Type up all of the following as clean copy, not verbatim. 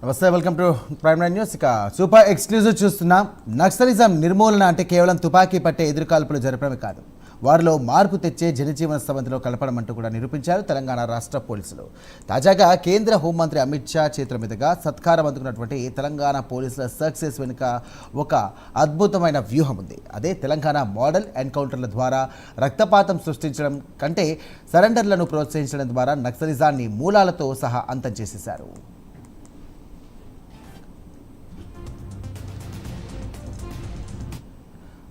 నమస్తే, welcome to prime nine news. ఇక super exclusive చూస్తున్నాం. నక్సలిజం నిర్మూలన అంటే కేవలం తుపాకీ పట్టే ఎదురుకాల్పులు జరపడమే కాదు, వారిలో మార్పు తెచ్చే జనజీవన సమితిలో కలపడం అంటూ కూడా నిరూపించారు తెలంగాణ రాష్ట్ర పోలీసులు. తాజాగా కేంద్ర హోంమంత్రి అమిత్ షా చేతుల మీదుగా సత్కారం అందుకున్నటువంటి తెలంగాణ పోలీసుల సక్సెస్ వెనుక ఒక అద్భుతమైన వ్యూహం ఉంది. అదే తెలంగాణ మోడల్ ఎన్కౌంటర్ల ద్వారా రక్తపాతం సృష్టించడం కంటే సరెండర్లను ప్రోత్సహించడం ద్వారా నక్సలిజాన్ని మూలాలతో సహా అంతం చేసేశారు.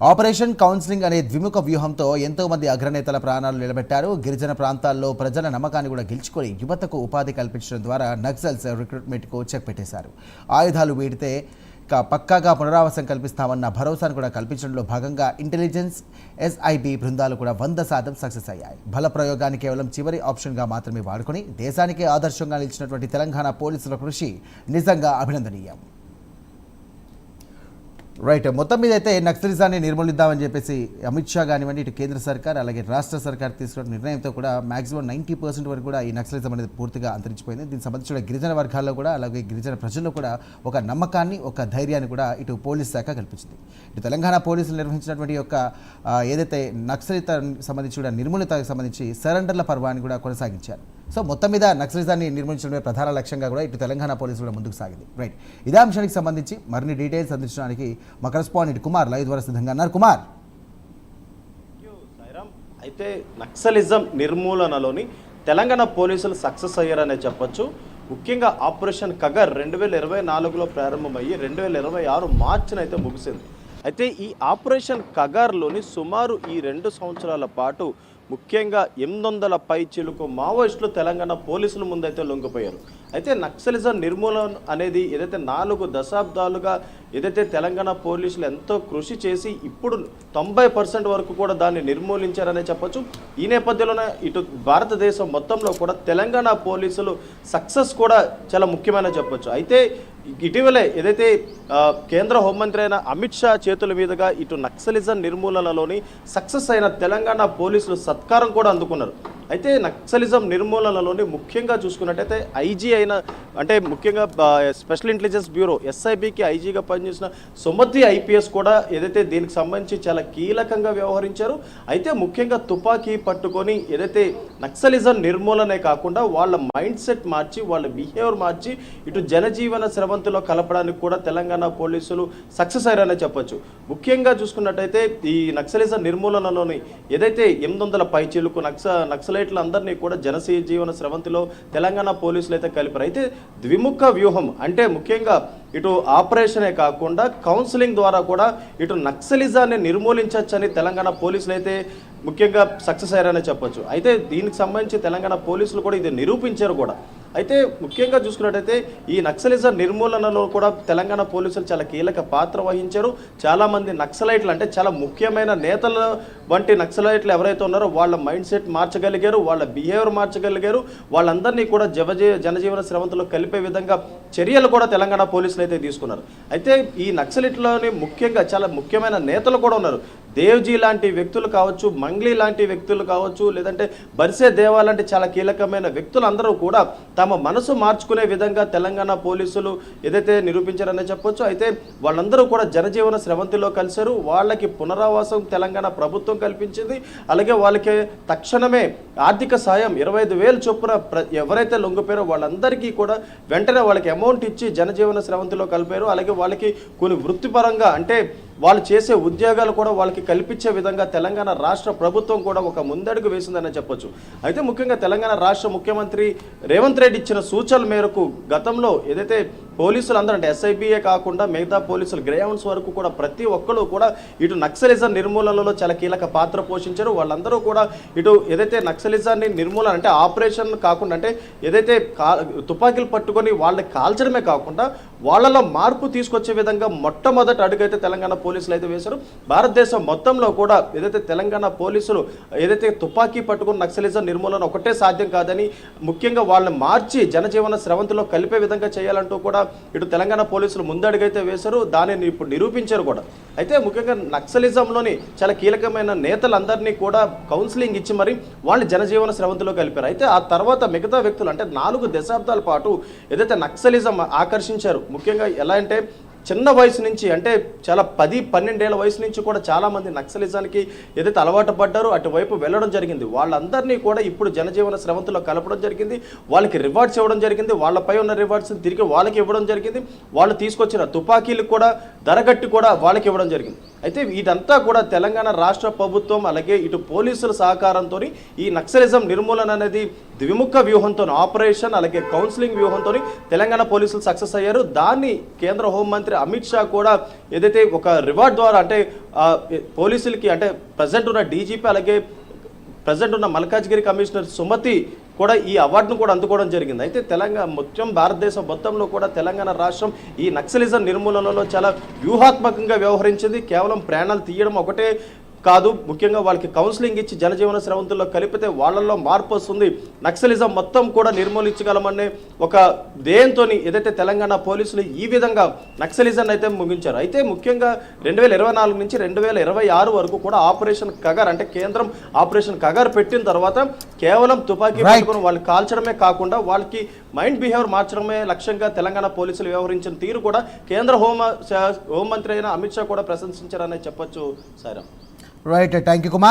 ఆపరేషన్ కౌన్సిలింగ్ అనే ద్విముఖ వ్యూహంతో ఎంతో మంది అగ్రనేతల ప్రాణాలు నిలబెట్టారు. గిరిజన ప్రాంతాల్లో ప్రజల నమ్మకాన్ని కూడా గెలుచుకొని యువతకు ఉపాధి కల్పించడం ద్వారా నక్సల్స్ రిక్రూట్మెంట్కు చెక్ పెట్టేశారు. ఆయుధాలు వీడితే పక్కాగా పునరావాసం కల్పిస్తామన్న భరోసాను కూడా కల్పించడంలో భాగంగా ఇంటెలిజెన్స్ ఎస్ఐబి బృందాలు కూడా 100% సక్సెస్ అయ్యాయి. బల ప్రయోగాన్ని కేవలం చివరి ఆప్షన్గా మాత్రమే వాడుకొని దేశానికే ఆదర్శంగా నిలిచినటువంటి తెలంగాణ పోలీసుల కృషి నిజంగా అభినందనీయం. రైట్, మొత్తం మీద అయితే నక్సలిజాన్ని నిర్మూలిద్దామని చెప్పేసి అమిత్ షా కానివ్వండి, ఇటు కేంద్ర సర్కార్ అలాగే రాష్ట్ర సర్కార్ తీసుకున్న నిర్ణయంతో కూడా మ్యాక్సిమం 90% వరకు కూడా ఈ నక్సలిజం అనేది పూర్తిగా అంతరించిపోయింది. దీనికి సంబంధించిన గిరిజన వర్గాల్లో కూడా అలాగే గిరిజన ప్రజల్లో కూడా ఒక నమ్మకాన్ని, ఒక ధైర్యాన్ని కూడా ఇటు పోలీస్ శాఖ కల్పించింది. ఇటు తెలంగాణ పోలీసులు నిర్వహించినటువంటి యొక్క ఏదైతే నక్సలిత సంబంధించి కూడా నిర్మూలితకు సంబంధించి సరెండర్ల పర్వాన్ని కూడా కొనసాగించారు. సో మొత్తం మీద నక్సలిజాన్ని నిర్మించడమే ప్రధాన లక్ష్యంగా కూడా ఇటు తెలంగాణ పోలీసులు కూడా ముందుకు సాగింది. రైట్, ఇదే అంశానికి సంబంధించి మరిన్ని డీటెయిల్స్ అందించడానికి మా కరెస్పాండెంట్ కుమార్ లైవ్ ద్వారా సిద్ధంగా ఉన్నారు. కుమార్, అయితే నక్సలిజం నిర్మూలనలోని తెలంగాణ పోలీసులు సక్సెస్ అయ్యారనే చెప్పొచ్చు. ముఖ్యంగా ఆపరేషన్ కగర్ 2024లో ప్రారంభమయ్యి 2026 మార్చిన అయితే ముగిసింది. అయితే ఈ ఆపరేషన్ కగర్లోని సుమారు ఈ 2 సంవత్సరాల పాటు ముఖ్యంగా 800 పైచిలుకు మావోయిస్టులు తెలంగాణ పోలీసుల ముందైతే లొంగిపోయారు. అయితే నక్సలిజం నిర్మూలన అనేది ఏదైతే 4 దశాబ్దాలుగా ఏదైతే తెలంగాణ పోలీసులు ఎంతో కృషి చేసి ఇప్పుడు 90% వరకు కూడా దాన్ని నిర్మూలించారనే చెప్పొచ్చు. ఈ నేపథ్యంలోనే ఇటు భారతదేశం మొత్తంలో కూడా తెలంగాణ పోలీసులు సక్సెస్ కూడా చాలా ముఖ్యమైన చెప్పొచ్చు. అయితే ఇటీవలే ఏదైతే కేంద్ర హోంమంత్రి అయిన అమిత్ షా చేతుల మీదుగా ఇటు నక్సలిజం నిర్మూలనలోని సక్సెస్ అయిన తెలంగాణ పోలీసులు సత్కారం కూడా అందుకున్నారు. అయితే నక్సలిజం నిర్మూలనలోని ముఖ్యంగా చూసుకున్నట్టయితే ఐజీ అయిన అంటే ముఖ్యంగా స్పెషల్ ఇంటెలిజెన్స్ బ్యూరో ఎస్ఐబికి ఐజీగా పనిచేసిన సుమతి ఐపీఎస్ కూడా ఏదైతే దీనికి సంబంధించి చాలా కీలకంగా వ్యవహరించారు. అయితే ముఖ్యంగా తుపాకీ పట్టుకొని ఏదైతే నక్సలిజం నిర్మూలనే కాకుండా వాళ్ళ మైండ్ సెట్ మార్చి, వాళ్ళ బిహేవియర్ మార్చి ఇటు జనజీవన స్రవంతిలో కలపడానికి కూడా తెలంగాణ పోలీసులు సక్సెస్ అయ్యారనే చెప్పొచ్చు. ముఖ్యంగా చూసుకున్నట్టయితే ఈ నక్సలిజం నిర్మూలనలోని ఏదైతే 800 పైచీలకు నక్సలైట్లు అందరినీ కూడా జనజీవన స్రవంతిలో తెలంగాణ పోలీసులు అయితే కలిపారు. అయితే ద్విముఖ వ్యూహం అంటే ముఖ్యంగా ఇటు ఆపరేషనే కాకుండా కౌన్సిలింగ్ ద్వారా కూడా ఇటు నక్సలిజాన్ని నిర్మూలించవచ్చని తెలంగాణ పోలీసులు అయితే ముఖ్యంగా సక్సెస్ అయ్యారనే చెప్పొచ్చు. అయితే దీనికి సంబంధించి తెలంగాణ పోలీసులు కూడా ఇది నిరూపించారు కూడా. అయితే ముఖ్యంగా చూసుకున్నట్టయితే ఈ నక్సలిజం నిర్మూలనలో కూడా తెలంగాణ పోలీసులు చాలా కీలక పాత్ర వహించారు. చాలామంది నక్సలైట్లు అంటే చాలా ముఖ్యమైన నేతల వంటి నక్సలైట్లు ఎవరైతే ఉన్నారో వాళ్ళ మైండ్ సెట్ మార్చగలిగారు, వాళ్ళ బిహేవియర్ మార్చగలిగారు, వాళ్ళందరినీ కూడా జనజీవన స్రవంతిలో కలిపే విధంగా చర్యలు కూడా తెలంగాణ పోలీసులు అయితే తీసుకున్నారు. అయితే ఈ నక్సలైట్లోని ముఖ్యంగా చాలా ముఖ్యమైన నేతలు కూడా ఉన్నారు. దేవ్జీ లాంటి వ్యక్తులు కావచ్చు, మంగ్లీ లాంటి వ్యక్తులు కావచ్చు, లేదంటే బర్సే దేవా లాంటి చాలా కీలకమైన వ్యక్తులు అందరూ కూడా తమ మనసు మార్చుకునే విధంగా తెలంగాణ పోలీసులు ఏదైతే నిరూపించారనే చెప్పొచ్చు. అయితే వాళ్ళందరూ కూడా జనజీవన స్రవంతిలో కలిశారు. వాళ్ళకి పునరావాసం తెలంగాణ ప్రభుత్వం కల్పించింది. అలాగే వాళ్ళకి తక్షణమే ఆర్థిక సాయం 25,000 చొప్పున ఎవరైతే లొంగిపోయారో వాళ్ళందరికీ కూడా వెంటనే వాళ్ళకి అమౌంట్ ఇచ్చి జనజీవన స్రవంతిలో కలిపారు. అలాగే వాళ్ళకి కొన్ని వృత్తిపరంగా అంటే వాళ్ళు చేసే ఉద్యోగాలు కూడా వాళ్ళకి కల్పించే విధంగా తెలంగాణ రాష్ట్ర ప్రభుత్వం కూడా ఒక ముందడుగు వేసిందని చెప్పొచ్చు. అయితే ముఖ్యంగా తెలంగాణ రాష్ట్ర ముఖ్యమంత్రి రేవంత్ రెడ్డి ఇచ్చిన సూచనల మేరకు గతంలో ఏదైతే పోలీసులు అందరూ అంటే ఎస్ఐబిఏ కాకుండా మిగతా పోలీసులు గ్రేవన్స్ వరకు కూడా ప్రతి ఒక్కరు కూడా ఇటు నక్సలిజం నిర్మూలనలో చాలా కీలక పాత్ర పోషించారు. వాళ్ళందరూ కూడా ఇటు ఏదైతే నక్సలిజాన్ని నిర్మూలన అంటే ఆపరేషన్ కాకుండా అంటే ఏదైతే తుపాకీలు పట్టుకొని వాళ్ళని కాల్చడమే కాకుండా వాళ్ళలో మార్పు తీసుకొచ్చే విధంగా మొట్టమొదటి అడుగైతే తెలంగాణ పోలీసులు అయితే వేశారు. భారతదేశం మొత్తంలో కూడా ఏదైతే తెలంగాణ పోలీసులు ఏదైతే తుపాకీ పట్టుకున్న నక్సలిజం నిర్మూలన ఒకటే సాధ్యం కాదని, ముఖ్యంగా వాళ్ళని మార్చి జనజీవన స్రవంతిలో కలిపే విధంగా చేయాలంటూ కూడా ఇటు తెలంగాణ పోలీసులు ముందడుగైతే వేశారు. దానిని ఇప్పుడు నిరూపించారు కూడా. అయితే ముఖ్యంగా నక్సలిజంలోని చాలా కీలకమైన నేతలందరినీ కూడా కౌన్సిలింగ్ ఇచ్చి మరి వాళ్ళు జనజీవన స్రవంతిలో కలిపారు. అయితే ఆ తర్వాత మిగతా వ్యక్తులు అంటే 4 దశాబ్దాల పాటు ఏదైతే నక్సలిజం ఆకర్షించారు, ముఖ్యంగా ఎలా అంటే చిన్న వయసు నుంచి అంటే చాలా 10-12 ఏళ్ల వయసు నుంచి కూడా చాలామంది నక్సలిజానికి ఏదైతే అలవాటు పడ్డారో అటువైపు వెళ్ళడం జరిగింది. వాళ్ళందరినీ కూడా ఇప్పుడు జనజీవన స్రవంతిలో కలపడం జరిగింది. వాళ్ళకి రివార్డ్స్ ఇవ్వడం జరిగింది. వాళ్ళపై ఉన్న రివార్డ్స్ తిరిగి వాళ్ళకి ఇవ్వడం జరిగింది. వాళ్ళు తీసుకొచ్చిన తుపాకీలు కూడా ధరగట్టి కూడా వాళ్ళకి ఇవ్వడం జరిగింది. అయితే ఇదంతా కూడా తెలంగాణ రాష్ట్ర ప్రభుత్వం అలాగే ఇటు పోలీసుల సహకారంతో ఈ నక్సలిజం నిర్మూలన అనేది ద్విముఖ వ్యూహంతో ఆపరేషన్ అలాగే కౌన్సిలింగ్ వ్యూహంతో తెలంగాణ పోలీసులు సక్సెస్ అయ్యారు. దాన్ని కేంద్ర హోంమంత్రి అమిత్ షా కూడా ఏదైతే ఒక రివార్డ్ ద్వారా అంటే పోలీసులకి అంటే ప్రజెంట్ ఉన్న డీజీపీ అలాగే ప్రజెంట్ ఉన్న మల్కాజ్గిరి కమిషనర్ సుమతి కూడా ఈ అవార్డును కూడా అందుకోవడం జరిగింది. అయితే తెలంగాణ మొత్తం భారతదేశం మొత్తంలో కూడా తెలంగాణ రాష్ట్రం ఈ నక్సలిజం నిర్మూలనలో చాలా వ్యూహాత్మకంగా వ్యవహరించింది. కేవలం ప్రాణాలు తీయడం ఒకటే కాదు, ముఖ్యంగా వాళ్ళకి కౌన్సిలింగ్ ఇచ్చి జనజీవన స్రవంతుల్లో కలిపితే వాళ్ళల్లో మార్పు వస్తుంది, నక్సలిజం మొత్తం కూడా నిర్మూలించగలమనే ఒక ధ్యేయంతో ఏదైతే తెలంగాణ పోలీసులు ఈ విధంగా నక్సలిజం అయితే ముగించారు. అయితే ముఖ్యంగా 2024 నుంచి 2026 వరకు కూడా ఆపరేషన్ కగర్ అంటే కేంద్రం ఆపరేషన్ కగర్ పెట్టిన తర్వాత కేవలం తుపాకీ పట్టుకుని వాళ్ళు కాల్చడమే కాకుండా వాళ్ళకి మైండ్ బిహేవియర్ మార్చడమే లక్ష్యంగా తెలంగాణ పోలీసులు వ్యవహరించిన తీరు కూడా కేంద్ర హోంమంత్రి అయిన అమిత్ షా కూడా ప్రశంసించారనే చెప్పొచ్చు. Sairam. Right, thank you Kumar.